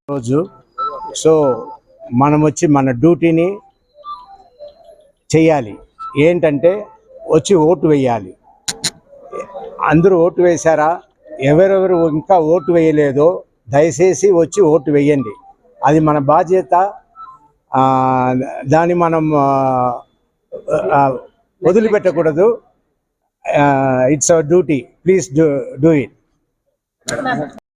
రోజు సో మనం వచ్చి మన డ్యూటీని చెయ్యాలి. ఏంటంటే వచ్చి ఓటు వేయాలి. అందరూ ఓటు వేశారా? ఎవరెవరు ఇంకా ఓటు వేయలేదో దయచేసి వచ్చి ఓటు వేయండి. అది మన బాధ్యత. దాన్ని మనం వదిలిపెట్టకూడదు. It's our duty. Please do it.